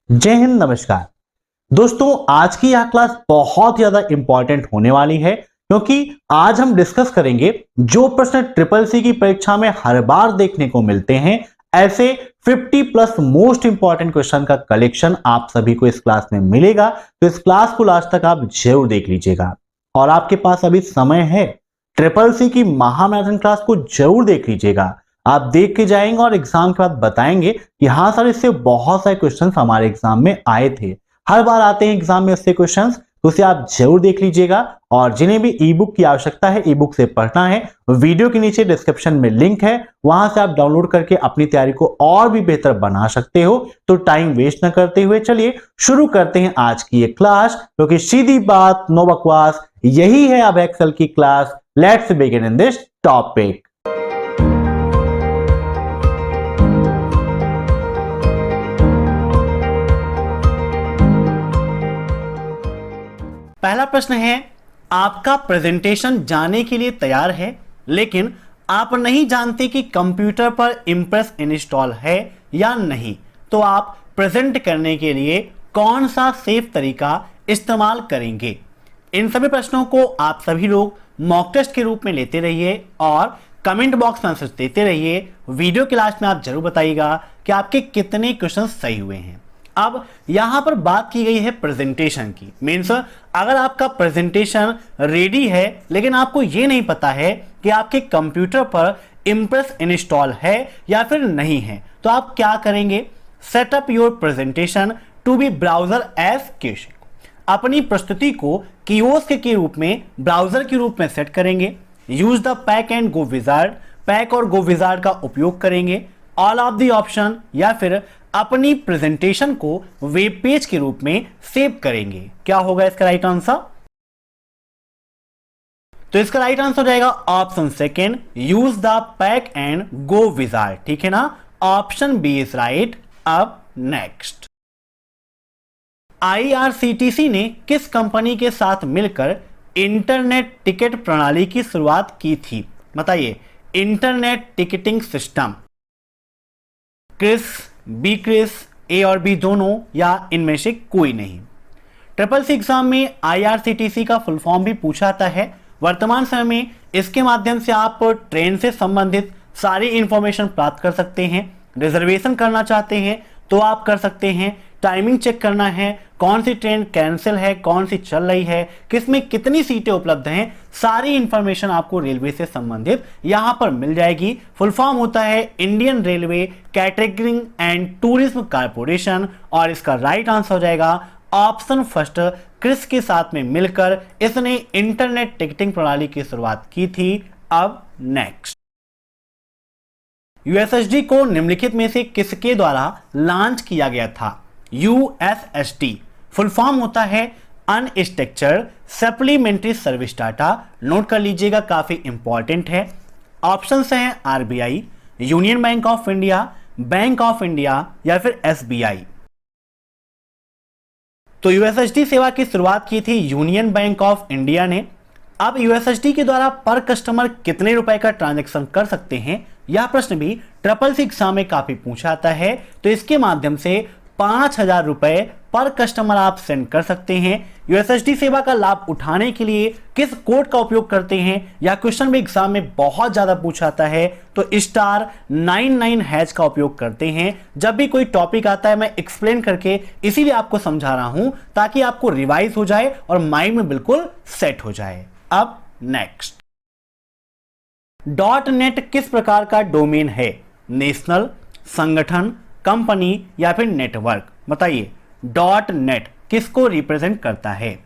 जय हिंद, नमस्कार दोस्तों। आज की यह क्लास बहुत ज्यादा इंपॉर्टेंट होने वाली है क्योंकि आज हम डिस्कस करेंगे जो प्रश्न ट्रिपल सी की परीक्षा में हर बार देखने को मिलते हैं। ऐसे 50 प्लस मोस्ट इंपॉर्टेंट क्वेश्चन का कलेक्शन आप सभी को इस क्लास में मिलेगा, तो इस क्लास को लास्ट तक आप जरूर देख लीजिएगा। और आपके पास अभी समय है, ट्रिपल सी की महामैराथन क्लास को जरूर देख लीजिएगा। आप देख के जाएंगे और एग्जाम के बाद बताएंगे कि हाँ सर, इससे बहुत सारे क्वेश्चंस हमारे एग्जाम में आए थे। हर बार आते हैं एग्जाम में उससे क्वेश्चंस, तो उसे आप जरूर देख लीजिएगा। और जिन्हें भी ई बुक की आवश्यकता है, ई बुक से पढ़ना है, वीडियो के नीचे डिस्क्रिप्शन में लिंक है, वहां से आप डाउनलोड करके अपनी तैयारी को और भी बेहतर बना सकते हो। तो टाइम वेस्ट न करते हुए चलिए शुरू करते हैं आज की ये क्लास, क्योंकि सीधी बात, नो बकवास, यही है अब एक्सेल की class. Let's begin in this topic. पहला प्रश्न है, आपका प्रेजेंटेशन जाने के लिए तैयार है, लेकिन आप नहीं जानते कि कंप्यूटर पर इंप्रेस इंस्टॉल है या नहीं, तो आप प्रेजेंट करने के लिए कौन सा सेफ तरीका इस्तेमाल करेंगे। इन सभी प्रश्नों को आप सभी लोग मॉक टेस्ट के रूप में लेते रहिए और कमेंट बॉक्स में आंसर देते रहिए। वीडियो के लास्ट में आप जरूर बताइएगा कि आपके कितने क्वेश्चन सही हुए हैं। अब यहां पर बात की गई है प्रेजेंटेशन की। मीन्स अगर आपका प्रेजेंटेशन रेडी है लेकिन आपको यह नहीं पता है कि आपके कंप्यूटर पर इंप्रेस इंस्टॉल है या फिर नहीं है, तो आप क्या करेंगे। Setup your presentation to be browser edge cache. अपनी प्रस्तुति को कियोस्क के रूप में, ब्राउजर के रूप में सेट करेंगे। Use the pack and go wizard. Pack और गो विजार्ड का उपयोग करेंगे। ऑल ऑफ द ऑप्शन, या फिर अपनी प्रेजेंटेशन को वेब पेज के रूप में सेव करेंगे। क्या होगा इसका राइट आंसर? तो इसका राइट आंसर हो जाएगा option second, use the pack and go wizard. ठीक है ना, ऑप्शन बी इज राइट। अब नेक्स्ट, आईआरसीटीसी ने किस कंपनी के साथ मिलकर इंटरनेट टिकट प्रणाली की शुरुआत की थी? बताइए। Internet ticketing system, CRIS, B CRIS, A और बी दोनों, या इनमें से कोई नहीं। ट्रिपल सी एग्जाम में आईआरसीटीसी का फुल फॉर्म भी पूछा जाता है। वर्तमान समय में इसके माध्यम से आप ट्रेन से संबंधित सारी इंफॉर्मेशन प्राप्त कर सकते हैं। रिजर्वेशन करना चाहते हैं तो आप कर सकते हैं। टाइमिंग चेक करना है, कौन सी ट्रेन कैंसिल है, कौन सी चल रही है, किसमें कितनी सीटें उपलब्ध हैं, सारी इंफॉर्मेशन आपको रेलवे से संबंधित यहां पर मिल जाएगी। फुल फॉर्म होता है Indian railway catering and tourism corporation, और इसका राइट आंसर हो जाएगा ऑप्शन फर्स्ट, क्रिस के साथ में मिलकर इसने इंटरनेट टिकटिंग प्रणाली की शुरुआत की थी। अब नेक्स्ट, यूएसएसडी को निम्नलिखित में से किसके द्वारा लॉन्च किया गया था? यूएसएसडी फुल फॉर्म होता है unstructured supplementary service data. Note कर लीजिएगा, काफी इंपॉर्टेंट है। ऑप्शंस हैं RBI, union bank of India, bank of India, या फिर एसबीआई। तो यूएसएसडी सेवा की शुरुआत की थी यूनियन बैंक ऑफ इंडिया ने। अब यूएसएसडी के द्वारा पर कस्टमर कितने रुपए का ट्रांजैक्शन कर सकते हैं, यह प्रश्न भी ट्रिपल सी एग्जाम में काफी पूछा जाता है। तो इसके माध्यम से 5,000 रुपए पर कस्टमर आप सेंड कर सकते हैं। यूएसएसडी सेवा का लाभ उठाने के लिए किस कोड का उपयोग करते हैं, यह क्वेश्चन भी एग्जाम में बहुत ज्यादा पूछा जाता है। तो *99# का उपयोग करते हैं। जब भी कोई टॉपिक आता है मैं एक्सप्लेन करके इसीलिए आपको समझा रहा हूं, ताकि आपको रिवाइज हो जाए और माइंड में बिल्कुल सेट हो जाए। अब नेक्स्ट, .नेट किस प्रकार का डोमेन है? नेशनल, संगठन, कंपनी, या फिर नेटवर्क? बताइए, .नेट किसको रिप्रेजेंट करता है?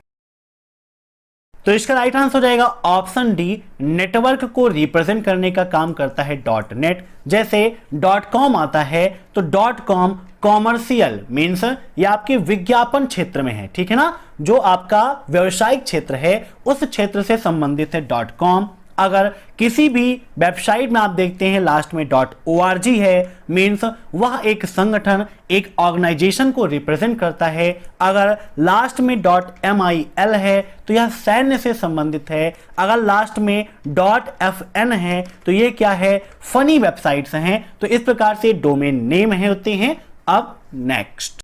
तो इसका राइट आंसर हो जाएगा ऑप्शन डी, नेटवर्क को रिप्रेजेंट करने का काम करता है .नेट। जैसे .com आता है तो .com कॉमर्शियल मीन्स ये आपके विज्ञापन क्षेत्र में है, ठीक है ना, जो आपका व्यवसायिक क्षेत्र है उस क्षेत्र से संबंधित है .com। अगर किसी भी वेबसाइट में आप देखते हैं लास्ट में .org है, मीन्स वह एक संगठन, एक ऑर्गेनाइजेशन को रिप्रेजेंट करता है। अगर लास्ट में .mil है तो यह सैन्य से संबंधित है। अगर लास्ट में .fn है तो ये क्या है, फनी वेबसाइट्स हैं। तो इस प्रकार से डोमेन नेम है होते हैं। अब नेक्स्ट,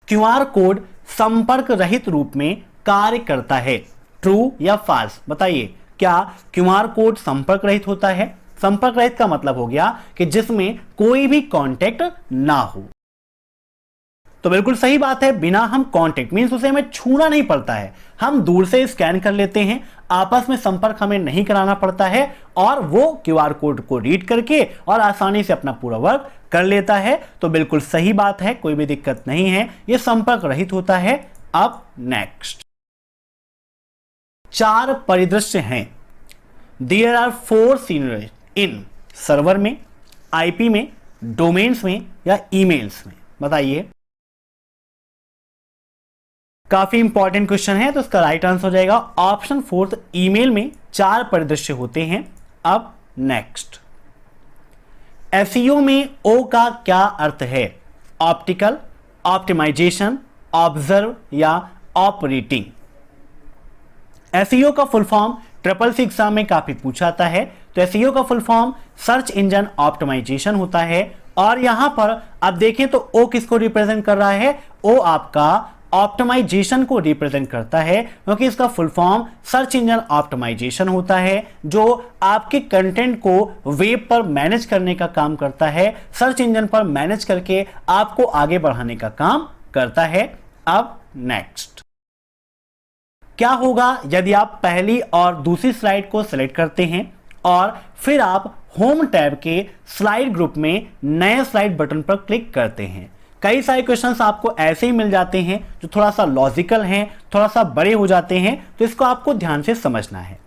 क्यूआर कोड संपर्क रहित रूप में कार्य करता है? ट्रू या फॉल्स बताइए। क्या क्यूआर कोड संपर्क रहित होता है? संपर्क रहित का मतलब हो गया कि जिसमें कोई भी कांटेक्ट ना हो। तो बिल्कुल सही बात है, बिना हम कांटेक्ट मींस उसे हमें छूना नहीं पड़ता है, हम दूर से स्कैन कर लेते हैं, आपस में संपर्क हमें नहीं कराना पड़ता है और वो क्यूआर कोड को रीड करके और आसानी से अपना पूरा वर्क कर लेता है। तो बिल्कुल सही बात है, कोई भी दिक्कत नहीं है, ये संपर्क रहित होता है। अब नेक्स्ट, 4 परिदृश्य हैं। देयर आर 4 सीनरी इन सर्वर में, आईपी में, डोमेन्स में या ईमेल्स में, बताइए। काफी इंपॉर्टेंट क्वेश्चन है, तो इसका राइट आंसर हो जाएगा ऑप्शन 4, ईमेल में 4 परिदृश्य होते हैं। अब नेक्स्ट, एसईओ में ओ का क्या अर्थ है? ऑप्टिकल, ऑप्टिमाइजेशन, ऑब्जर्व या ऑपरेटिंग। एसईओ का फुल फॉर्म ट्रिपल एग्जाम में काफी पूछा जाता है। तो एसईओ का full form search engine optimisation होता है और यहां पर अब देखें तो ओ किसको रिप्रेजेंट कर रहा है? ओ आपका ऑप्टिमाइजेशन को रिप्रेजेंट करता है, क्योंकि इसका full form search engine optimisation होता है जो आपके कंटेंट को वेब पर मैनेज करने का काम करता है, सर्च इंजन पर मैनेज करके आपको आगे बढ़ाने का काम करता है। अब नेक्स्ट, क्या होगा यदि आप पहली और दूसरी स्लाइड को सिलेक्ट करते हैं और फिर आप होम टैब के स्लाइड ग्रुप में नए स्लाइड बटन पर क्लिक करते हैं? कई सारे क्वेश्चंस आपको ऐसे ही मिल जाते हैं जो थोड़ा सा लॉजिकल हैं, थोड़ा सा बड़े हो जाते हैं, तो इसको आपको ध्यान से समझना है।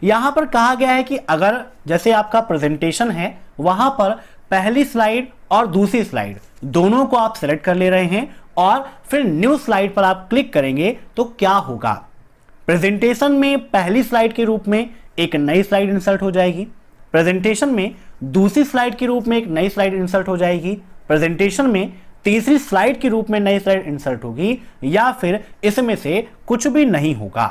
यहां पर कहा गया है कि अगर जैसे आपका प्रेजेंटेशन है, वहां पर पहली स्लाइड और दूसरी स्लाइड दोनों को आप सेलेक्ट कर ले रहे हैं और फिर न्यू स्लाइड पर आप क्लिक करेंगे तो क्या होगा? प्रेजेंटेशन में पहली स्लाइड के रूप में एक नई स्लाइड इंसर्ट हो जाएगी, प्रेजेंटेशन में दूसरी स्लाइड के रूप में एक नई स्लाइड इंसर्ट हो जाएगी, प्रेजेंटेशन में तीसरी स्लाइड के रूप में नई स्लाइड इंसर्ट होगी, या फिर इसमें से कुछ भी नहीं होगा।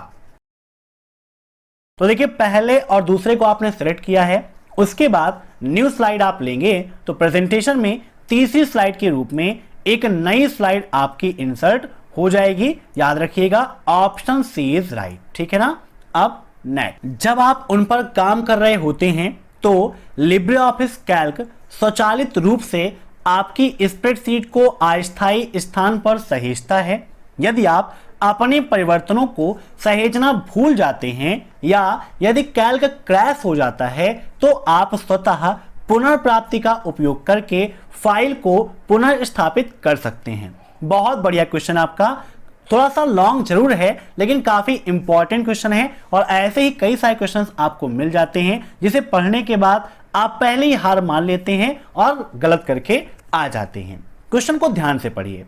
तो देखिए, पहले और दूसरे को आपने सेलेक्ट किया है, उसके बाद न्यू स्लाइड आप लेंगे तो प्रेजेंटेशन में तीसरी स्लाइड के रूप में एक नई स्लाइड आपकी इंसर्ट हो जाएगी। याद रखिएगा, ऑप्शन सी इज राइट, ठीक है ना। अब नेक्स्ट, जब आप उन पर काम कर रहे होते हैं तो लिब्रे ऑफिस कैल्क स्वचालित रूप से आपकी स्प्रेडशीट को अस्थायी स्थान पर सहेजता है। यदि आप अपने परिवर्तनों को सहेजना भूल जाते हैं या यदि कैल्क क्रैश हो जाता है तो आप स्वतः पुनर्प्राप्ति का उपयोग करके फाइल को पुनर्स्थापित कर सकते हैं। बहुत बढ़िया क्वेश्चन आपका, थोड़ा सा लॉन्ग जरूर है लेकिन काफी इंपॉर्टेंट क्वेश्चन है और ऐसे ही कई सारे क्वेश्चंस आपको मिल जाते हैं जिसे पढ़ने के बाद आप पहले ही हार मान लेते हैं और गलत करके आ जाते हैं। क्वेश्चन को ध्यान से पढ़िए।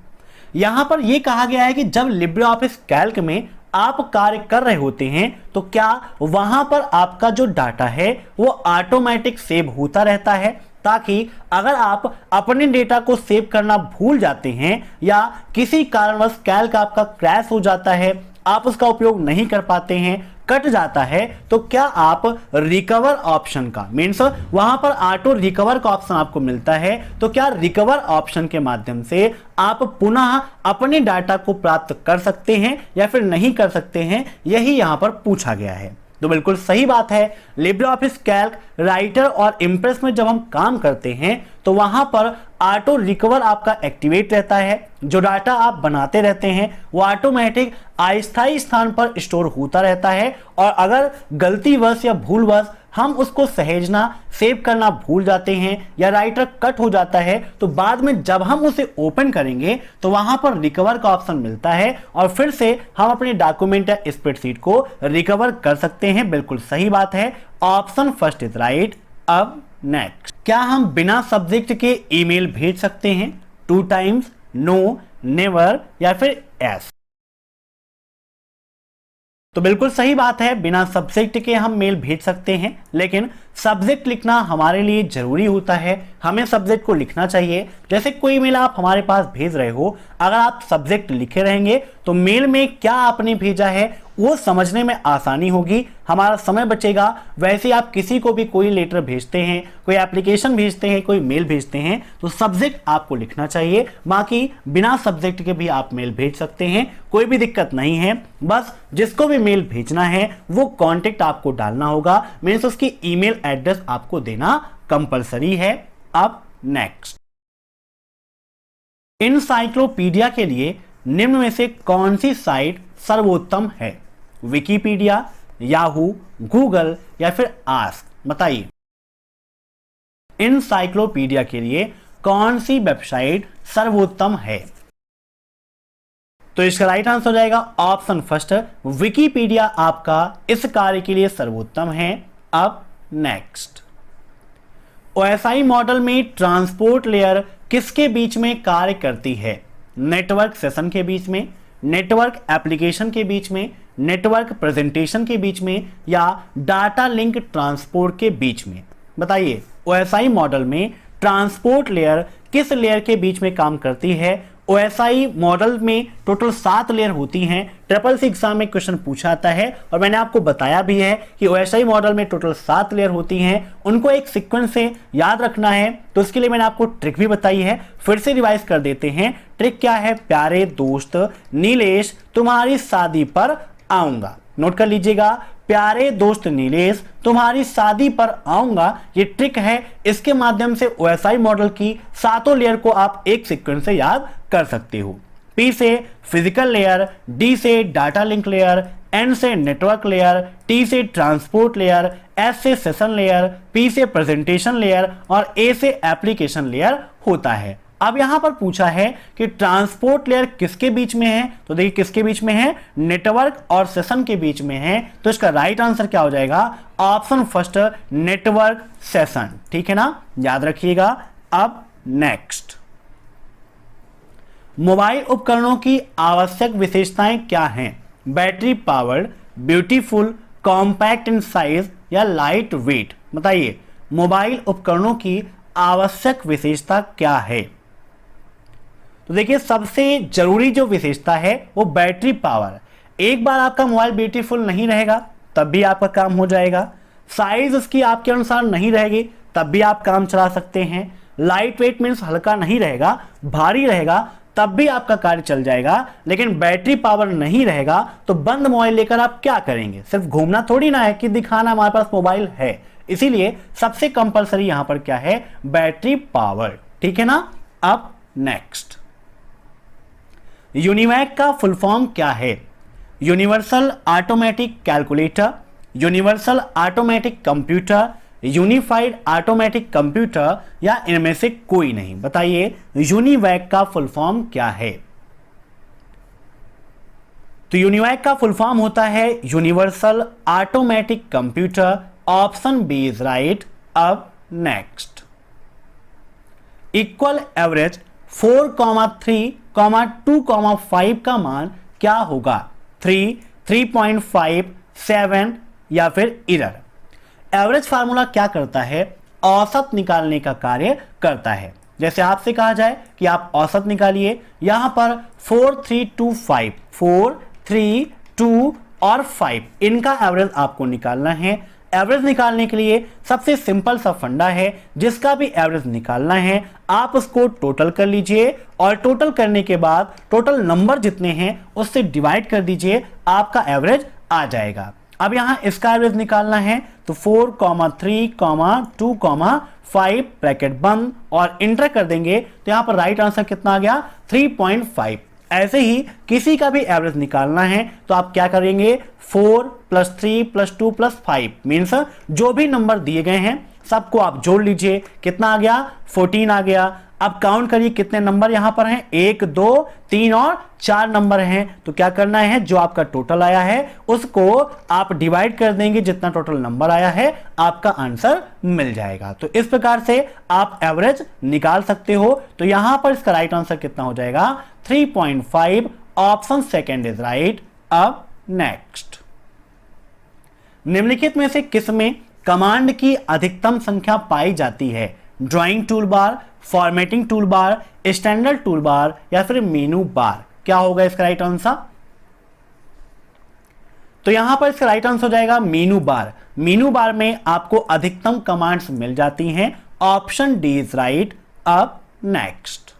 यहां पर यह कहा गया है कि जब लिब्रे ऑफिस कैल्क में आप कार्य कर रहे होते हैं तो क्या वहां पर आपका जो डाटा है वो ऑटोमेटिक सेव होता रहता है, ताकि अगर आप अपने डेटा को सेव करना भूल जाते हैं या किसी कारणवश कैल्क आपका क्रैश हो जाता है, आप उसका उपयोग नहीं कर पाते हैं, कट जाता है, तो क्या आप रिकवर ऑप्शन का मीन्स वहां पर ऑटो रिकवर का ऑप्शन आपको मिलता है, तो क्या रिकवर ऑप्शन के माध्यम से आप पुनः अपने डाटा को प्राप्त कर सकते हैं या फिर नहीं कर सकते हैं, यही यहां पर पूछा गया है। तो बिल्कुल सही बात है, लिब्रे ऑफिस कैल्क, राइटर और इम्प्रेस में जब हम काम करते हैं तो वहां पर ऑटो रिकवर आपका एक्टिवेट रहता है। जो डाटा आप बनाते रहते हैं वो ऑटोमेटिक अस्थायी स्थान पर स्टोर होता रहता है और अगर गलतीवश या भूलवश हम उसको सहेजना सेव करना भूल जाते हैं या राइटर कट हो जाता है तो बाद में जब हम उसे ओपन करेंगे तो वहां पर रिकवर का ऑप्शन मिलता है और फिर से हम अपने डॉक्यूमेंट या स्प्रेडशीट को रिकवर कर सकते हैं। बिल्कुल सही बात है, ऑप्शन फर्स्ट इज राइट। अब नेक्स्ट, क्या हम बिना सब्जेक्ट के ईमेल भेज सकते हैं? 2 टाइम्स, नो, नेवर या फिर यस। तो बिल्कुल सही बात है, बिना सब्जेक्ट के हम मेल भेज सकते हैं, लेकिन सब्जेक्ट लिखना हमारे लिए जरूरी होता है। हमें सब्जेक्ट को लिखना चाहिए। जैसे कोई मेल आप हमारे पास भेज रहे हो, अगर आप सब्जेक्ट लिखे रहेंगे तो मेल में क्या आपने भेजा है वो समझने में आसानी होगी, हमारा समय बचेगा। वैसे आप किसी को भी कोई लेटर भेजते हैं, कोई एप्लीकेशन भेजते हैं, कोई मेल भेजते हैं तो सब्जेक्ट आपको लिखना चाहिए, बाकी बिना सब्जेक्ट के भी आप मेल भेज सकते हैं, कोई भी दिक्कत नहीं है। बस जिसको भी मेल भेजना है वो कॉन्टेक्ट आपको डालना होगा, मीन्स उसकी ईमेल एड्रेस आपको देना कंपलसरी है। अब नेक्स्ट, इंसाइक्लोपीडिया के लिए निम्न में से कौन सी साइट सर्वोत्तम है? विकिपीडिया, याहू, गूगल या फिर आस्क, बताइए। इंसाइक्लोपीडिया के लिए कौन सी वेबसाइट सर्वोत्तम है? तो इसका राइट आंसर हो जाएगा ऑप्शन फर्स्ट, विकिपीडिया आपका इस कार्य के लिए सर्वोत्तम है। अब नेक्स्ट, ओएसआई मॉडल में ट्रांसपोर्ट लेयर किसके बीच में कार्य करती है? नेटवर्क सेशन के बीच में, नेटवर्क एप्लीकेशन के बीच में, नेटवर्क प्रेजेंटेशन के बीच में या डाटा लिंक ट्रांसपोर्ट के बीच में? बताइए, ओएसआई मॉडल में ट्रांसपोर्ट लेयर किस लेयर के बीच में काम करती है? ओएसआई मॉडल में टोटल 7 लेयर होती हैं। ट्रिपल सी एग्जाम में क्वेश्चन पूछा आता है और मैंने आपको बताया भी है कि ओएसआई मॉडल में टोटल 7 लेयर होती हैं, उनको एक सीक्वेंस से याद रखना है। तो इसके लिए मैंने आपको ट्रिक भी बताई है, फिर से रिवाइज कर देते हैं। ट्रिक क्या है? प्यारे दोस्त नीलेश, तुम्हारी शादी पर आऊंगा। नोट कर लीजिएगा, प्यारे दोस्त नीलेश, तुम्हारी शादी पर आऊंगा। ये ट्रिक है, इसके माध्यम से ओएसआई मॉडल की 7 लेयर को आप एक सीक्वेंस से याद कर सकते हो। पी से फिजिकल लेयर, डी से डाटा लिंक लेयर, एन से नेटवर्क लेयर, टी से ट्रांसपोर्ट लेयर, एस से सेशन लेयर, पी से प्रेजेंटेशन लेयर और ए से एप्लीकेशन लेयर होता है। अब यहां पर पूछा है कि ट्रांसपोर्ट लेयर किसके बीच में है, तो देखिए किसके बीच में है? नेटवर्क और सेशन के बीच में है। तो इसका राइट आंसर क्या हो जाएगा? Option first, network session. ठीक है ना, याद रखिएगा। अब नेक्स्ट, मोबाइल उपकरणों की आवश्यक विशेषताएं क्या हैं? Battery powered, beautiful, compact in size या लाइट वेट? बताइए, मोबाइल उपकरणों की आवश्यक विशेषता क्या है? तो देखिए, सबसे जरूरी जो विशेषता है वो बैटरी पावर। एक बार आपका मोबाइल ब्यूटीफुल नहीं रहेगा तब भी आपका काम हो जाएगा, साइज उसकी आपके अनुसार नहीं रहेगी तब भी आप काम चला सकते हैं, लाइट वेट मीन्स हल्का नहीं रहेगा, भारी रहेगा तब भी आपका कार्य चल जाएगा। लेकिन बैटरी पावर नहीं रहेगा तो बंद मोबाइल लेकर आप क्या करेंगे? सिर्फ घूमना थोड़ी ना है कि दिखाना हमारे पास मोबाइल है। इसीलिए सबसे कंपलसरी यहां पर क्या है? Battery power. ठीक है ना। अब नेक्स्ट, यूनिवैक का फुल फॉर्म क्या है? Universal automatic calculator, universal automatic computer, unified automatic computer या इनमें से कोई नहीं? बताइए, यूनिवैक का फुल फॉर्म क्या है? तो यूनिवैक का फुल फॉर्म होता है universal automatic computer. Option B is right. अब नेक्स्ट, इक्वल एवरेज 4, 3, 2, 5 का मान क्या होगा? 3, 3.5, 7 या फिर इरर? एवरेज फार्मूला क्या करता है? औसत निकालने का कार्य करता है। जैसे आपसे कहा जाए कि आप औसत निकालिए, यहां पर 4, 3, 2, 5, 4, 3, 2 और 5 इनका एवरेज आपको निकालना है। एवरेज निकालने के लिए सबसे सिंपल सा फंडा है, जिसका भी एवरेज निकालना है आप उसको टोटल कर लीजिए और टोटल करने के बाद टोटल नंबर जितने हैं उससे डिवाइड कर दीजिए, आपका एवरेज आ जाएगा। अब यहां इसका एवरेज निकालना है तो 4, 3, 2, 5 ब्रैकेट बंद और इंटर कर देंगे तो यहां पर राइट आंसर कितना आ गया? 3.5। ऐसे ही किसी का भी एवरेज निकालना है तो आप क्या करेंगे? 4 + 3 + 2 + 5 मीन्स जो भी नंबर दिए गए हैं सबको आप जोड़ लीजिए। कितना आ गया? 14 आ गया। अब काउंट करिए कितने नंबर यहां पर हैं? 1, 2, 3 और 4 नंबर हैं। तो क्या करना है? जो आपका टोटल आया है उसको आप डिवाइड कर देंगे, जितना टोटल नंबर आया है आपका आंसर मिल जाएगा। तो इस प्रकार से आप एवरेज निकाल सकते हो। तो यहां पर इसका राइट आंसर कितना हो जाएगा? 3.5। Option second is right. अब नेक्स्ट, निम्नलिखित में से किस में कमांड की अधिकतम संख्या पाई जाती है? Drawing tool bar, formatting tool bar, standard tool bar या फिर मेनू बार? क्या होगा इसका राइट आंसर? तो यहां पर इसका राइट आंसर हो जाएगा मीनू बार। मीनू बार में आपको अधिकतम कमांड्स मिल जाती हैं। Option D is right. अब नेक्स्ट,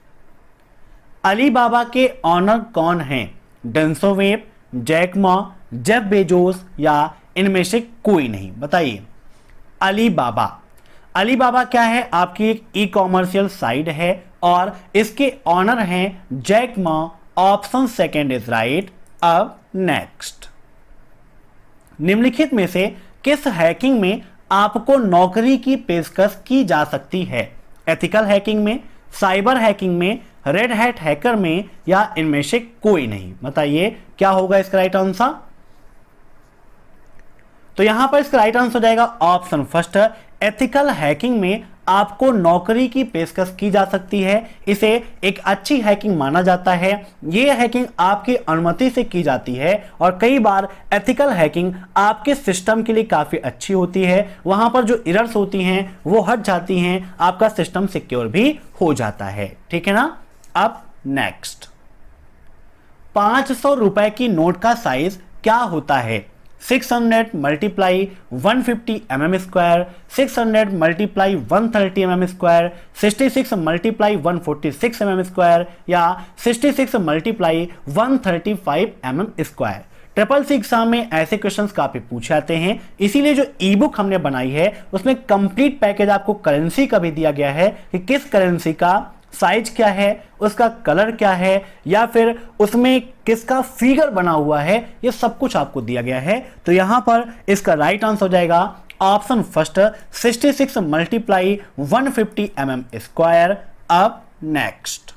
अलीबाबा के ऑनर कौन हैं? डेंसो वेब, जैक मा, जेफ बेजोस या इनमें से कोई नहीं? बताइए। अलीबाबा, अलीबाबा क्या है? आपकी एक ई कॉमर्शियल साइट है और इसके ऑनर हैं Jack Ma. Option second is right. अब नेक्स्ट, निम्नलिखित में से किस हैकिंग में आपको नौकरी की पेशकश की जा सकती है? एथिकल हैकिंग में, साइबर हैकिंग में, रेड हैट हैकर में या इनमें से कोई नहीं? बताइए क्या होगा इसका राइट आंसर। तो यहां पर इसका राइट आंसर हो जाएगा ऑप्शन फर्स्ट। एथिकल हैकिंग में आपको नौकरी की पेशकश की जा सकती है। इसे एक अच्छी हैकिंग माना जाता है। यह हैकिंग आपकी अनुमति से की जाती है और कई बार एथिकल हैकिंग आपके सिस्टम के लिए काफी अच्छी होती है। वहां पर जो एरर्स होती हैं वो हट जाती हैं, आपका सिस्टम सिक्योर भी हो जाता है। ठीक है ना। अब नेक्स्ट, 500 रुपए की नोट का साइज क्या होता है? 600 multiply 150 mm square, 600 multiply 130 mm square, 66 multiply 146 mm square या 66 multiply 135 mm square? Triple C exam में ऐसे क्वेश्चंस काफी पूछे जाते हैं, इसीलिए जो ई बुक हमने बनाई है उसमें कंप्लीट पैकेज आपको करेंसी का भी दिया गया है कि किस करेंसी का साइज क्या है, उसका कलर क्या है या फिर उसमें किसका फिगर बना हुआ है, ये सब कुछ आपको दिया गया है। तो यहां पर इसका राइट आंसर हो जाएगा option first 66 multiply 150 mm square. अब next,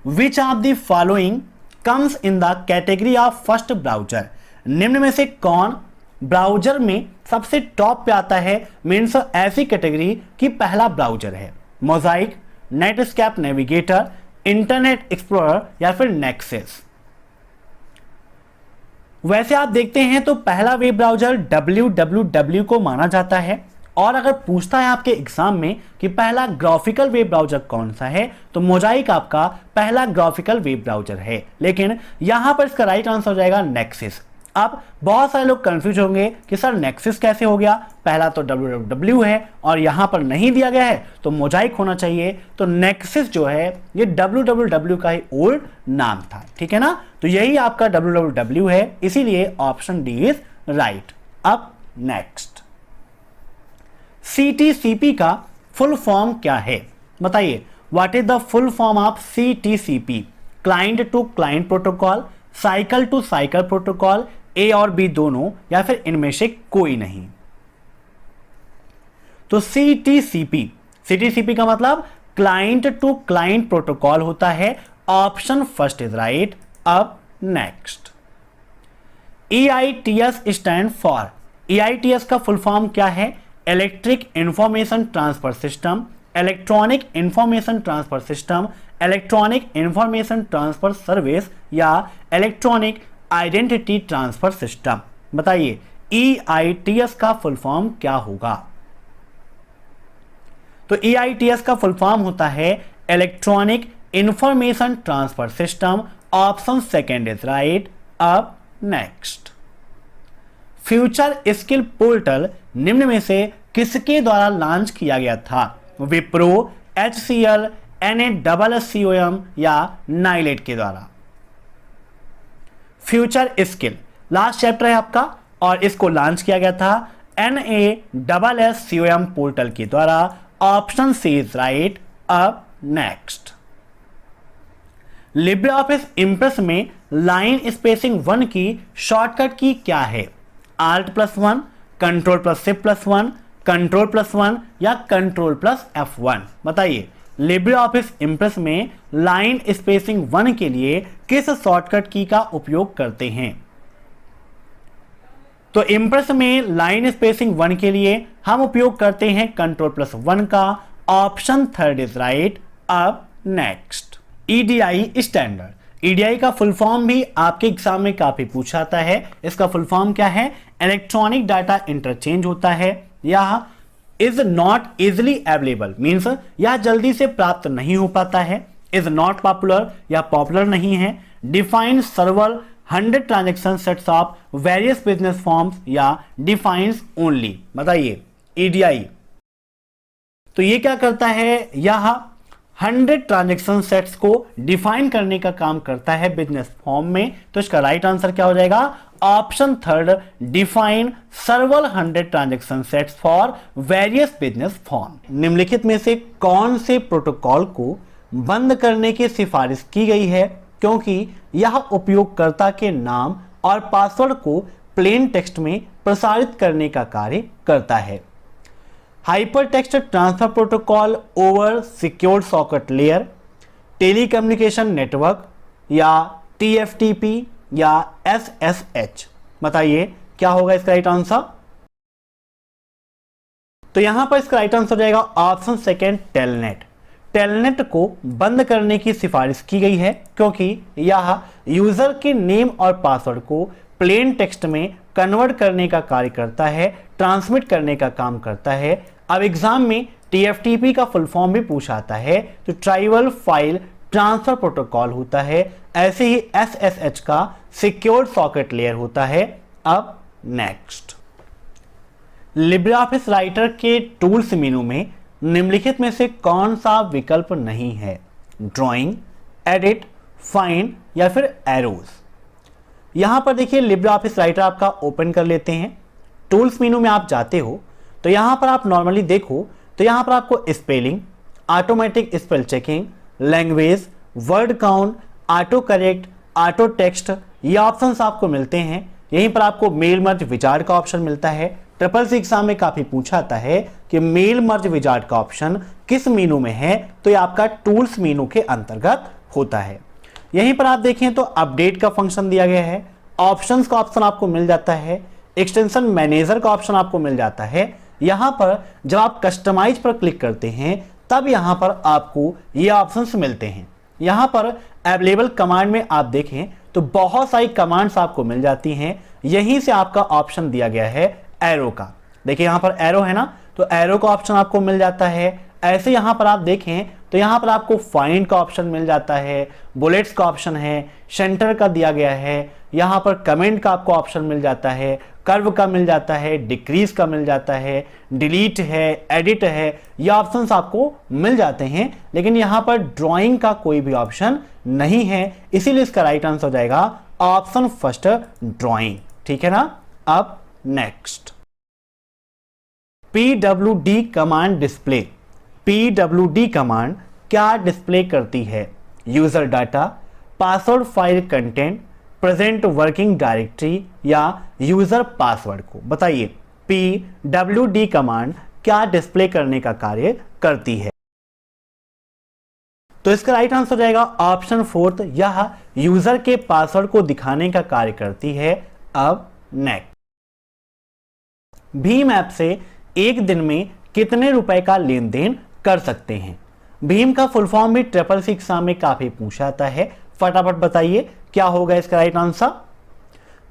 which of the following comes in the category of first browser? निम्न में से कौन ब्राउजर में सबसे टॉप पे आता है? मीन्स ऐसी कैटेगरी की पहला ब्राउजर है। Mosaic, Netscape navigator, internet explorer या फिर नेक्सस? वैसे आप देखते हैं तो पहला वेब ब्राउजर www को माना जाता है और अगर पूछता है आपके एग्जाम में कि पहला ग्राफिकल वेब ब्राउजर कौन सा है तो मोजाइक आपका पहला ग्राफिकल वेब ब्राउजर है, लेकिन यहां पर इसका राइट आंसर हो जाएगा नेक्सस। अब बहुत सारे लोग कंफ्यूज होंगे कि सर नेक्सस कैसे हो गया, पहला तो www है और यहां पर नहीं दिया गया है तो मोजाइक होना चाहिए। तो नेक्सस जो है ये www का ही ओल्ड नाम था। ठीक है ना। तो यही आपका www है, इसीलिए ऑप्शन डी इज राइट। अब नेक्स्ट, CTCP का फुल फॉर्म क्या है? बताइए। What is the full form of CTCP? Client to client protocol, cycle to cycle protocol, A और बी दोनों या फिर इनमें से कोई नहीं? तो CTCP का मतलब क्लाइंट टू क्लाइंट प्रोटोकॉल होता है। Option first is right. अब next, EITS stand for? EITS का फुल फॉर्म क्या है? Electric information transfer system, electronic information transfer system, electronic information transfer service या इलेक्ट्रॉनिक आइडेंटिटी ट्रांसफर सिस्टम? बताइए EITS का full form क्या होगा? तो EITS का फुल फॉर्म होता है electronic information transfer system. Option second is right. अब नेक्स्ट, फ्यूचर स्किल पोर्टल निम्न में से किसके द्वारा लॉन्च किया गया था? विप्रो, HCL, NASSCOM या नाइलेट के द्वारा? फ्यूचर स्किल लास्ट चैप्टर है आपका और इसको लॉन्च किया गया था NASSCOM पोर्टल के द्वारा। Option C is right. अब नेक्स्ट, लिब्रे ऑफिस इंप्रेस में लाइन स्पेसिंग 1 की शॉर्टकट की क्या है? Alt+1, Ctrl+Shift+1, Ctrl+1 या Ctrl+F1? बताइए लिब्रे ऑफिस इंप्रेस में लाइन स्पेसिंग 1 के लिए किस शॉर्टकट की का उपयोग करते हैं? तो इंप्रेस में लाइन स्पेसिंग 1 के लिए हम उपयोग करते हैं Ctrl+1 का। Option third is right. अब नेक्स्ट, EDI स्टैंडर्ड। EDI का फुल फॉर्म भी आपके एग्जाम में काफी पूछा जाता है। इसका फुल फॉर्म क्या है? इलेक्ट्रॉनिक डाटा इंटरचेंज होता है या is not easily available, means यह जल्दी से प्राप्त नहीं हो पाता है। इज नॉट पॉपुलर या पॉपुलर नहीं है। Defined server 100 transaction sets of various business forms या डिफाइंस ओनली। बताइए ईडीआई। तो ये क्या करता है, यह 100 ट्रांजैक्शन सेट्स को डिफाइन करने का काम करता है बिजनेस फॉर्म में। तो इसका राइट आंसर क्या हो जाएगा, option third, define सर्वल 100 transaction sets for various business form. निम्नलिखित में से कौन से प्रोटोकॉल को बंद करने की सिफारिश की गई है क्योंकि यह उपयोगकर्ता के नाम और पासवर्ड को प्लेन टेक्स्ट में प्रसारित करने का कार्य करता है। Hypertext transfer protocol over secured socket layer, telecommunication network या टीएफटीपी या एसएसएच। बताइए क्या होगा इसका राइट आंसर। तो यहां पर इसका राइट आंसर हो जाएगा ऑप्शन सेकेंड, टेलनेट। टेलनेट को बंद करने की सिफारिश की गई है क्योंकि यह यूजर के नेम और पासवर्ड को प्लेन टेक्स्ट में कन्वर्ट करने का कार्य करता है, ट्रांसमिट करने का काम करता है। अब एग्जाम में टीएफटीपी का फुल फॉर्म भी पूछा आता है, तो ट्राइबल फाइल ट्रांसफर प्रोटोकॉल होता है। ऐसे ही एसएसएच का सिक्योर्ड सॉकेट लेयर होता है। अब नेक्स्ट, लिब्रियोफिस राइटर के टूल्स मेनू में निम्नलिखित में से कौन सा विकल्प नहीं है, ड्राइंग, एडिट, फाइंड या फिर एरोज। यहां पर देखिए लिब्रियोफिस राइटर आपका ओपन कर लेते हैं, टूल्स मेनू में आप जाते हो तो यहां पर आप नॉर्मली देखो तो यहां पर आपको spelling, automatic spell checking, language, word count, auto correct, auto text ये ऑप्शंस आपको मिलते हैं। यहीं पर आपको मेल मर्ज विजार्ड का ऑप्शन मिलता है। ट्रिपल सी एग्जाम में काफी पूछा आता है कि मेल मर्ज विजार्ड का ऑप्शन किस मेनू में है, तो ये आपका टूल्स मेनू के अंतर्गत होता है। यहीं पर आप देखें तो अपडेट का फंक्शन दिया गया है, ऑप्शंस का ऑप्शन आपको मिल जाता है, एक्सटेंशन मैनेजर का ऑप्शन आपको मिल जाता है। यहां पर जब आप कस्टमाइज पर क्लिक करते हैं तब यहां पर आपको ये ऑप्शंस मिलते हैं। यहां पर अवेलेबल कमांड में आप देखें तो बहुत सारी कमांड्स आपको मिल जाती हैं। यहीं से आपका ऑप्शन दिया गया है एरो का। देखिए यहां पर एरो है ना, तो एरो का ऑप्शन आपको मिल जाता है। ऐसे यहां पर आप देखें तो यहां पर आपको फाइंड का ऑप्शन मिल जाता है, बुलेट्स का ऑप्शन है, सेंटर का दिया गया है, यहां पर कमेंट का आपको ऑप्शन मिल जाता है, कर्व का मिल जाता है, डिक्रीज का मिल जाता है, डिलीट है, एडिट है, ये ऑप्शंस आपको मिल जाते हैं। लेकिन यहां पर ड्राइंग का कोई भी ऑप्शन नहीं है, इसीलिए इसका राइट आंसर हो जाएगा ऑप्शन फर्स्ट, ड्राइंग। ठीक है ना। अब next, PWD command display. PWD command क्या डिस्प्ले करती है, user data, password file content, present working directory या यूजर पासवर्ड को। बताइए पीडब्ल्यूडी कमांड क्या डिस्प्ले करने का कार्य करती है। तो इसका राइट आंसर हो जाएगा ऑप्शन फोर्थ, यह यूजर के पासवर्ड को दिखाने का कार्य करती है। अब नेक्स्ट, भीम ऐप से एक दिन में कितने रुपए का लेन देन कर सकते हैं। भीम का फुल फॉर्म भी ट्रिपल सी एग्जाम में काफी पूछा जाता है। फटाफट बताइए क्या होगा इसका राइट आंसर।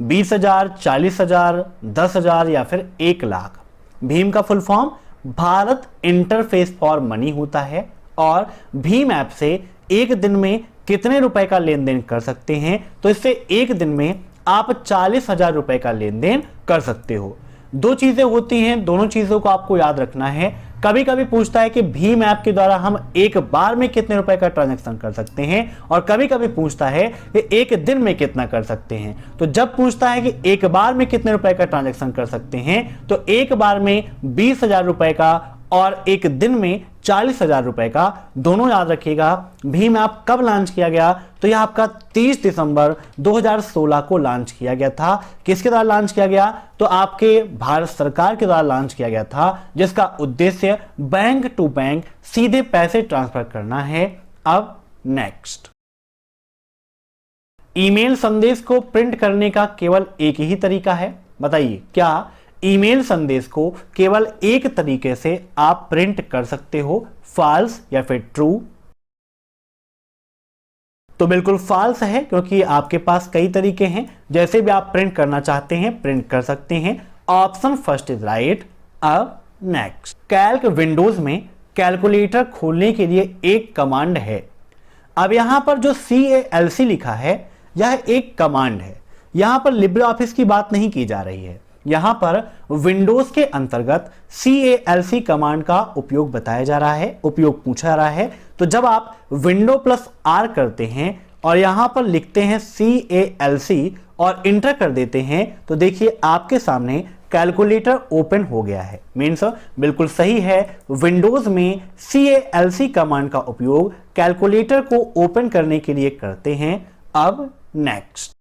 20,000, 40,000, 10,000 या फिर 1 लाख। भीम का full form Bharat interface for money होता है। और भीम ऐप से एक दिन में कितने रुपए का लेन देन कर सकते हैं, तो इससे एक दिन में आप 40,000 रुपए का लेन देन कर सकते हो। दो चीजें होती हैं, दोनों चीजों को आपको याद रखना है। कभी कभी पूछता है कि भीम ऐप के द्वारा हम एक बार में कितने रुपए का ट्रांजैक्शन कर सकते हैं, और कभी कभी पूछता है कि एक दिन में कितना कर सकते हैं। तो जब पूछता है कि एक बार में कितने रुपए का ट्रांजैक्शन कर सकते हैं, तो एक बार में 20,000 रुपए का और एक दिन में 40,000 रुपए का, दोनों याद रखिएगा। भीम ऐप कब लॉन्च किया गया, तो यह आपका 30 दिसंबर 2016 को लॉन्च किया गया था। किसके द्वारा लॉन्च किया गया, तो आपके भारत सरकार के द्वारा लॉन्च किया गया था, जिसका उद्देश्य बैंक टू बैंक सीधे पैसे ट्रांसफर करना है। अब नेक्स्ट, ईमेल संदेश को प्रिंट करने का केवल एक ही तरीका है। बताइए क्या ईमेल संदेश को केवल एक तरीके से आप प्रिंट कर सकते हो, फॉल्स या फिर ट्रू। तो बिल्कुल फॉल्स है, क्योंकि आपके पास कई तरीके हैं, जैसे भी आप प्रिंट करना चाहते हैं प्रिंट कर सकते हैं। Option first is right. अब नेक्स्ट, कैल्क विंडोज में कैलकुलेटर खोलने के लिए एक कमांड है। अब यहां पर जो CALC लिखा है, यह एक कमांड है। यहां पर लिब्रे ऑफिस की बात नहीं की जा रही है, यहां पर विंडोज के अंतर्गत CALC कमांड का उपयोग बताया जा रहा है, उपयोग पूछा जा रहा है। तो जब आप विंडो प्लस R करते हैं और यहां पर लिखते हैं CALC और इंटर कर देते हैं, तो देखिए आपके सामने कैलकुलेटर ओपन हो गया है। मीन्स बिल्कुल सही है, विंडोज में CALC कमांड का उपयोग कैलकुलेटर को ओपन करने के लिए करते हैं। अब next,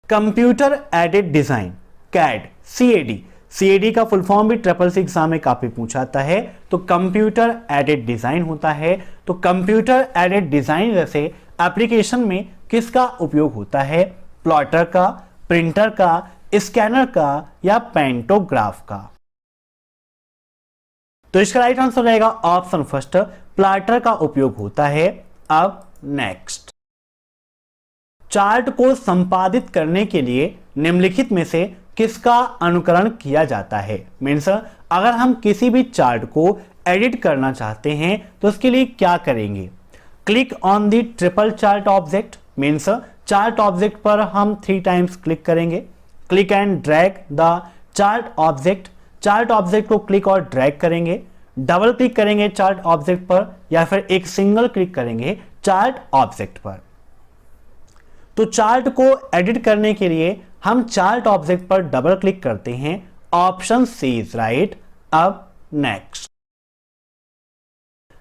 computer aided design, CAD, CAD का फुल फॉर्म भी SSC एग्जाम में काफी पूछा जाता है। तो कंप्यूटर एडेड डिजाइन होता है। तो कंप्यूटर एडेड डिजाइन जैसे एप्लीकेशन में किसका उपयोग होता है? प्लॉटर का, प्रिंटर का, स्कैनर का या पेंटोग्राफ का? तो इसका राइट आंसर रहेगा ऑप्शन फर्स्ट, प्लॉटर का उपयोग होता है। अब नेक्स्ट, चार्ट को संपादित करने के लिए निम्नलिखित में से किसका अनुकरण किया जाता है? मीन्स अगर हम किसी भी चार्ट को एडिट करना चाहते हैं तो उसके लिए क्या करेंगे? Click on the triple chart object, means chart object पर हम 3 टाइम्स क्लिक करेंगे। Click and drag the chart object, chart object को क्लिक और ड्रैग करेंगे। डबल क्लिक करेंगे चार्ट ऑब्जेक्ट पर या फिर एक सिंगल क्लिक करेंगे चार्ट ऑब्जेक्ट पर। तो चार्ट को एडिट करने के लिए हम चार्ट ऑब्जेक्ट पर डबल क्लिक करते हैं। Option C is right. अब नेक्स्ट,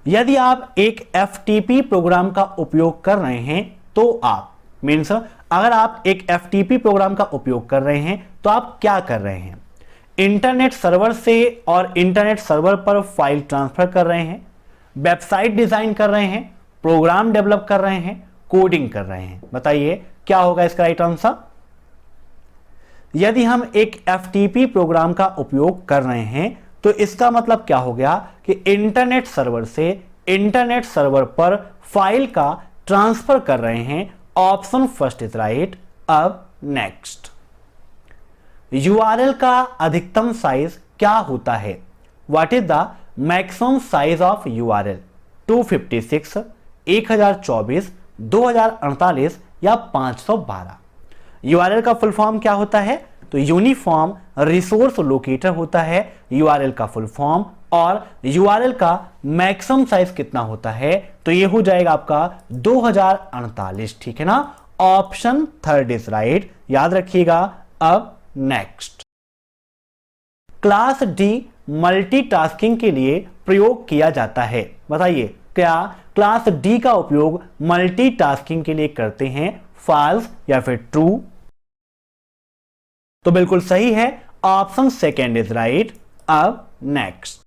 यदि आप एक FTP प्रोग्राम का उपयोग कर रहे हैं तो आप, मीन्स अगर आप एक FTP प्रोग्राम का उपयोग कर रहे हैं तो आप क्या कर रहे हैं? इंटरनेट सर्वर से और इंटरनेट सर्वर पर फाइल ट्रांसफर कर रहे हैं, वेबसाइट डिजाइन कर रहे हैं, प्रोग्राम डेवलप कर रहे हैं, कोडिंग कर रहे हैं। बताइए क्या होगा इसका राइट आंसर? यदि हम एक FTP प्रोग्राम का उपयोग कर रहे हैं तो इसका मतलब क्या हो गया कि इंटरनेट सर्वर से इंटरनेट सर्वर पर फाइल का ट्रांसफर कर रहे हैं। Option first is right. अब नेक्स्ट, URL का अधिकतम साइज क्या होता है? What is the maximum size of URL? 256, 1024, 2048 या 512? URL का फुल फॉर्म क्या होता है? तो यूनिफॉर्म रिसोर्स लोकेटर होता है URL का फुल फॉर्म। और URL का मैक्सिमम साइज कितना होता है? तो ये हो जाएगा आपका 2048, ठीक है ना? ऑप्शन थर्ड इज राइट, याद रखिएगा। अब नेक्स्ट, क्लास D मल्टीटास्किंग के लिए प्रयोग किया जाता है। बताइए क्या क्लास D का उपयोग मल्टीटास्किंग के लिए करते हैं? फॉल्स या फिर ट्रू? तो बिल्कुल सही है, ऑप्शन सेकेंड इज राइट। अब next,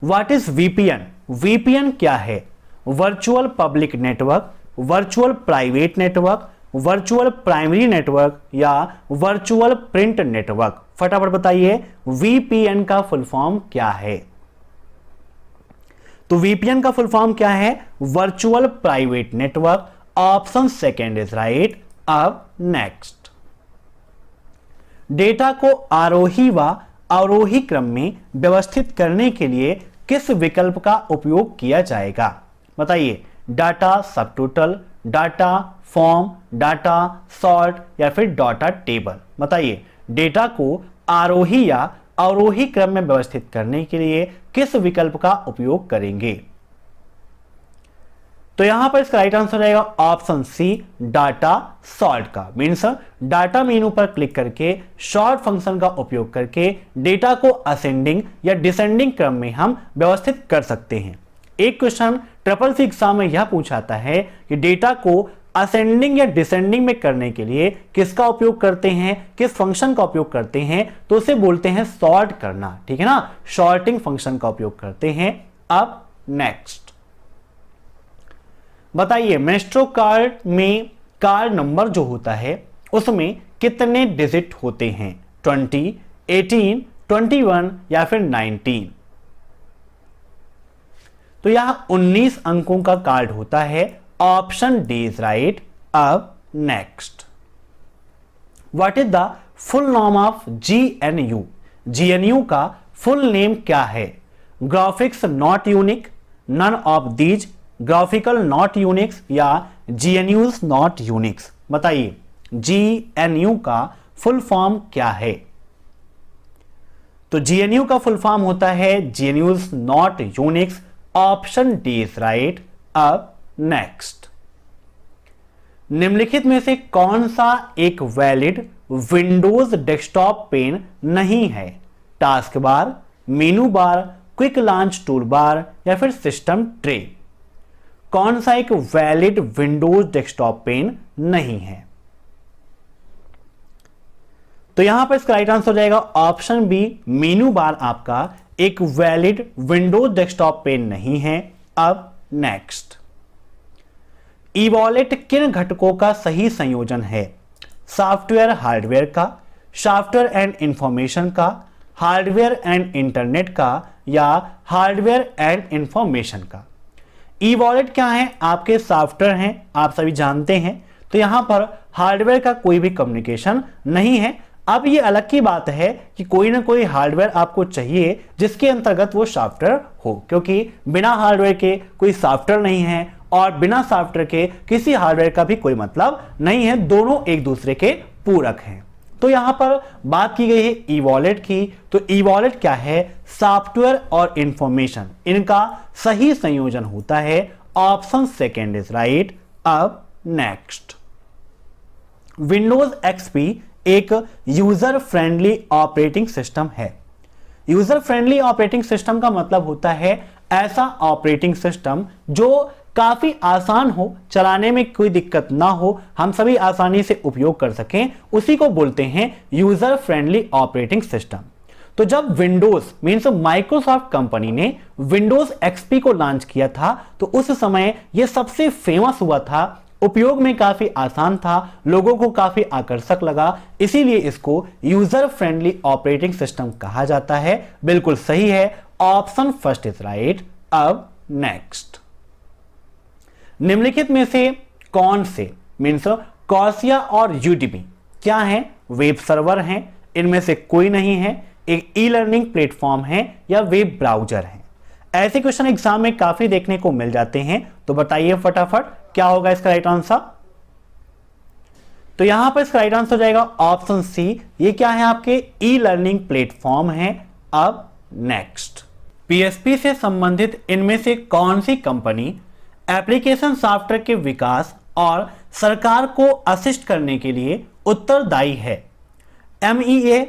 what is VPN? VPN क्या है? Virtual public network, virtual private network, virtual primary network या वर्चुअल प्रिंट नेटवर्क? फटाफट बताइए VPN का फुल फॉर्म क्या है? तो VPN का फुल फॉर्म क्या है? Virtual private network. Option second is right. अब नेक्स्ट, डेटा को आरोही व अवरोही क्रम में व्यवस्थित करने के लिए किस विकल्प का उपयोग किया जाएगा? बताइए, data subtotal, data form, data sort या फिर डाटा टेबल? बताइए डेटा को आरोही या अवरोही क्रम में व्यवस्थित करने के लिए किस विकल्प का उपयोग करेंगे? तो यहां पर इसका राइट आंसर रहेगा ऑप्शन सी, डाटा सॉर्ट का। मीन्स डाटा मेनू पर क्लिक करके सॉर्ट फंक्शन का उपयोग करके डेटा को असेंडिंग या डिसेंडिंग क्रम में हम व्यवस्थित कर सकते हैं। एक क्वेश्चन SSC एग्जाम में यह पूछाता है कि डेटा को असेंडिंग या डिसेंडिंग में करने के लिए किसका उपयोग करते हैं, किस फंक्शन का उपयोग करते हैं? तो उसे बोलते हैं सॉर्ट करना, ठीक है ना? सॉर्टिंग फंक्शन का उपयोग करते हैं। अब नेक्स्ट, बताइए मेस्ट्रो कार्ड में कार्ड नंबर जो होता है उसमें कितने डिजिट होते हैं? 20, 18, 21 या फिर 19? तो यह 19 अंकों का कार्ड होता है। Option D is right. अब next, what is the full name of GNU? GNU का फुल नेम क्या है? Graphics not unique, none of these, graphical not unix या GNUs नॉट यूनिक्स? बताइए GNU का फुल फॉर्म क्या है? तो GNU का फुल फॉर्म होता है GNU's not Unix. Option D is right. अब नेक्स्ट, निम्नलिखित में से कौन सा एक वैलिड विंडोज डेस्कटॉप पेन नहीं है? टास्क बार, मेनू बार, क्विक लॉन्च टूल बार या फिर सिस्टम ट्रे? कौन सा एक वैलिड विंडोज डेस्कटॉप पेन नहीं है? तो यहां पर इसका राइट आंसर हो जाएगा ऑप्शन बी, मेनू बार आपका एक वैलिड विंडोज डेस्कटॉप पेन नहीं है। अब नेक्स्ट, ई वॉलेट किन घटकों का सही संयोजन है? सॉफ्टवेयर हार्डवेयर का, सॉफ्टवेयर एंड इंफॉर्मेशन का, हार्डवेयर एंड इंटरनेट का या हार्डवेयर एंड इंफॉर्मेशन का? ई वॉलेट क्या है? आपके सॉफ्टवेयर हैं, आप सभी जानते हैं। तो यहां पर हार्डवेयर का कोई भी कम्युनिकेशन नहीं है। अब ये अलग की बात है कि कोई ना कोई हार्डवेयर आपको चाहिए जिसके अंतर्गत वो सॉफ्टवेयर हो, क्योंकि बिना हार्डवेयर के कोई सॉफ्टवेयर नहीं है और बिना सॉफ्टवेयर के किसी हार्डवेयर का भी कोई मतलब नहीं है। दोनों एक दूसरे के पूरक हैं। तो यहां पर बात की गई है ई वॉलेट की। तो ई वॉलेट क्या है? सॉफ्टवेयर और इंफॉर्मेशन, इनका सही संयोजन होता है। Option second is right. अब नेक्स्ट, विंडोज एक्सपी एक यूजर फ्रेंडली ऑपरेटिंग सिस्टम है। यूजर फ्रेंडली ऑपरेटिंग सिस्टम का मतलब होता है ऐसा ऑपरेटिंग सिस्टम जो काफी आसान हो, चलाने में कोई दिक्कत ना हो, हम सभी आसानी से उपयोग कर सकें, उसी को बोलते हैं यूजर फ्रेंडली ऑपरेटिंग सिस्टम। तो जब विंडोज मींस माइक्रोसॉफ्ट कंपनी ने विंडोज एक्सपी को लॉन्च किया था तो उस समय यह सबसे फेमस हुआ था, उपयोग में काफी आसान था, लोगों को काफी आकर्षक लगा, इसीलिए इसको यूजर फ्रेंडली ऑपरेटिंग सिस्टम कहा जाता है। बिल्कुल सही है, ऑप्शन फर्स्ट इज राइट। अब नेक्स्ट, निम्नलिखित में से कौन से मींस कॉर्सिया और यूडीमी क्या है? वेब सर्वर हैं, इनमें से कोई नहीं है, एक ई लर्निंग प्लेटफॉर्म है या वेब ब्राउजर है? ऐसे क्वेश्चन एग्जाम में काफी देखने को मिल जाते हैं। तो बताइए फटाफट क्या होगा इसका राइट आंसर? तो यहां पर इसका राइट आंसर हो जाएगा ऑप्शन सी। ये क्या है? आपके ई लर्निंग प्लेटफॉर्म है। अब नेक्स्ट, पीएचपी से संबंधित इनमें से कौन सी कंपनी एप्लीकेशन सॉफ्टवेयर के विकास और सरकार को असिस्ट करने के लिए उत्तरदायी है? MEA,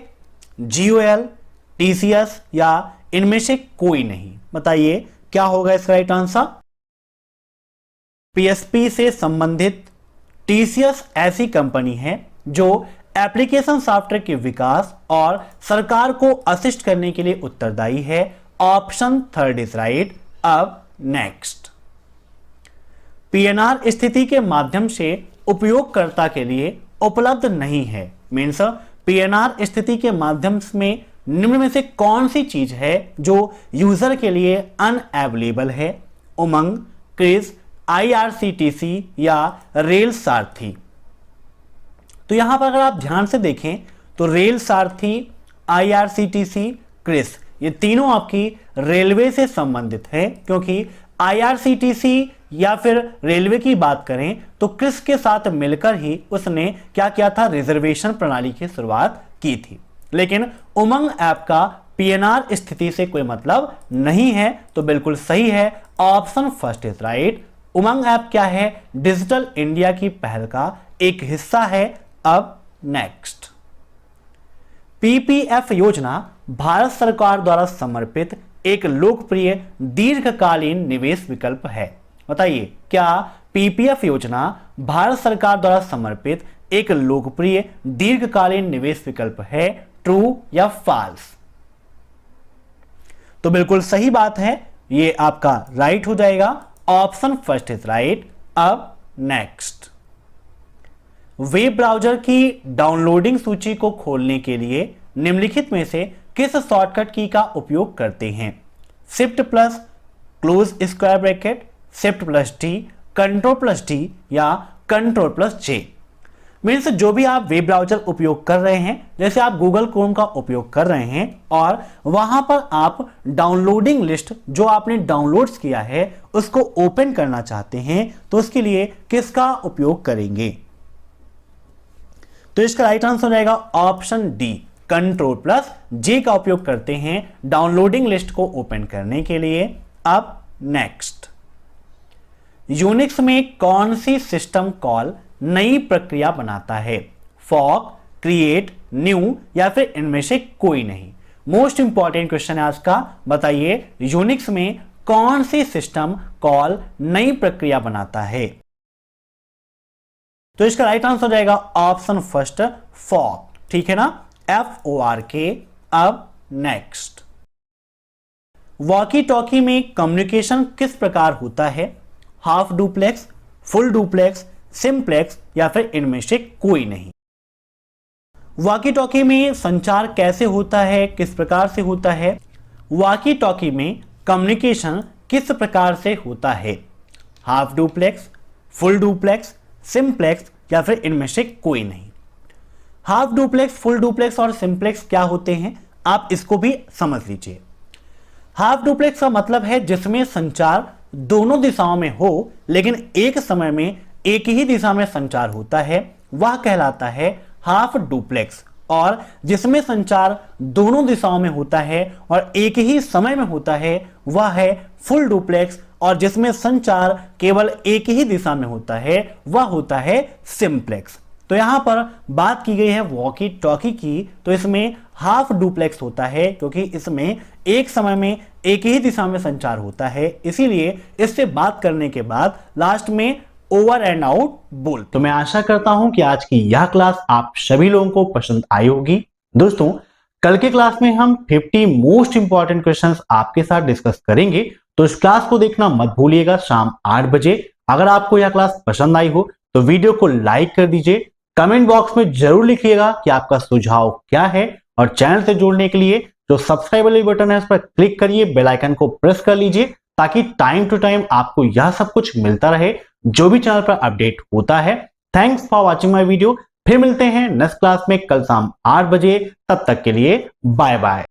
GOL, TCS या इनमें से कोई नहीं? बताइए क्या होगा इसका राइट आंसर? पीएचपी से संबंधित TCS ऐसी कंपनी है जो एप्लीकेशन सॉफ्टवेयर के विकास और सरकार को असिस्ट करने के लिए उत्तरदायी है। Option third is right. अब नेक्स्ट, PNR स्थिति के माध्यम से उपयोगकर्ता के लिए उपलब्ध नहीं है। मीन्स PNR स्थिति के माध्यम में निम्न में से कौन सी चीज है जो यूजर के लिए अनअवेलेबल है? उमंग, क्रिस, IRCTC या रेल सारथी? तो यहां पर अगर आप ध्यान से देखें तो रेल सारथी, IRCTC, क्रिस, ये तीनों आपकी रेलवे से संबंधित है, क्योंकि IRCTC या फिर रेलवे की बात करें तो क्रिस के साथ मिलकर ही उसने क्या किया था? रिजर्वेशन प्रणाली की शुरुआत की थी। लेकिन उमंग ऐप का PNR स्थिति से कोई मतलब नहीं है। तो बिल्कुल सही है, option first is right. Umang app क्या है? डिजिटल इंडिया की पहल का एक हिस्सा है। अब नेक्स्ट, PPF योजना भारत सरकार द्वारा समर्पित एक लोकप्रिय दीर्घकालीन निवेश विकल्प है। बताइए क्या PPF योजना भारत सरकार द्वारा समर्पित एक लोकप्रिय दीर्घकालीन निवेश विकल्प है? ट्रू या फॉल्स? तो बिल्कुल सही बात है, ये आपका राइट हो जाएगा। Option first is right. अब नेक्स्ट, वेब ब्राउजर की डाउनलोडिंग सूची को खोलने के लिए निम्नलिखित में से किस शॉर्टकट की का उपयोग करते हैं? Shift plus, close square bracket, shift plus T, control plus T या कंट्रोल प्लस जे? मीन्स जो भी आप वेब ब्राउजर उपयोग कर रहे हैं, जैसे आप गूगल क्रोम का उपयोग कर रहे हैं और वहां पर आप डाउनलोडिंग लिस्ट जो आपने डाउनलोड्स किया है उसको ओपन करना चाहते हैं, तो उसके लिए किसका उपयोग करेंगे? तो इसका राइट आंसर हो जाएगा ऑप्शन डी, कंट्रोल प्लस जे का उपयोग करते हैं डाउनलोडिंग लिस्ट को ओपन करने के लिए। अब नेक्स्ट, यूनिक्स में कौन सी सिस्टम कॉल नई प्रक्रिया बनाता है? फॉर्क, क्रिएट, न्यू या फिर इनमें से कोई नहीं? मोस्ट इंपॉर्टेंट क्वेश्चन है आज का। बताइए यूनिक्स में कौन सी सिस्टम कॉल नई प्रक्रिया बनाता है? तो इसका राइट आंसर हो जाएगा ऑप्शन फर्स्ट, फॉर्क। ठीक है ना, FORK। अब नेक्स्ट, वॉकी टॉकी में कम्युनिकेशन किस प्रकार होता है? Half duplex, full duplex, simplex या फिर इनमें से कोई नहीं? वॉकी टॉकी में संचार कैसे होता है, किस प्रकार से होता है? वॉकी टॉकी में कम्युनिकेशन किस प्रकार से होता है? Half duplex, full duplex, simplex या फिर इनमें से कोई नहीं? हाफ डुप्लेक्स, फुल डुप्लेक्स और सिंप्लेक्स क्या होते हैं, आप इसको भी समझ लीजिए। हाफ डुप्लेक्स का मतलब है जिसमें संचार दोनों दिशाओं में हो लेकिन एक समय में एक ही दिशा में संचार होता है, वह कहलाता है हाफ डुप्लेक्स। और जिसमें संचार दोनों दिशाओं में होता है और एक ही समय में होता है, वह है फुल डुप्लेक्स। और जिसमें संचार केवल एक ही दिशा में होता है, वह होता है सिंप्लेक्स। तो यहां पर बात की गई है वॉकी टॉकी की, तो इसमें हाफ डुप्लेक्स होता है क्योंकि इसमें एक समय में एक ही दिशा में संचार होता है, इसीलिए इससे बात करने के बाद लास्ट में ओवर एंड आउट बोल। तो मैं आशा करता हूं कि आज की यह क्लास आप सभी लोगों को पसंद आई होगी। दोस्तों, कल के क्लास में हम 50 मोस्ट इंपॉर्टेंट क्वेश्चंस आपके साथ डिस्कस करेंगे, तो इस क्लास को देखना मत भूलिएगा शाम 8 बजे। अगर आपको यह क्लास पसंद आई हो तो वीडियो को लाइक कर दीजिए, कमेंट बॉक्स में जरूर लिखिएगा कि आपका सुझाव क्या है, और चैनल से जुड़ने के लिए जो सब्सक्राइब वाली बटन है उस पर क्लिक करिए, बेल आइकन को प्रेस कर लीजिए ताकि टाइम टू टाइम आपको यह सब कुछ मिलता रहे जो भी चैनल पर अपडेट होता है। Thanks for watching my video. फिर मिलते हैं नेक्स्ट क्लास में कल शाम 8 बजे। तब तक के लिए बाय बाय।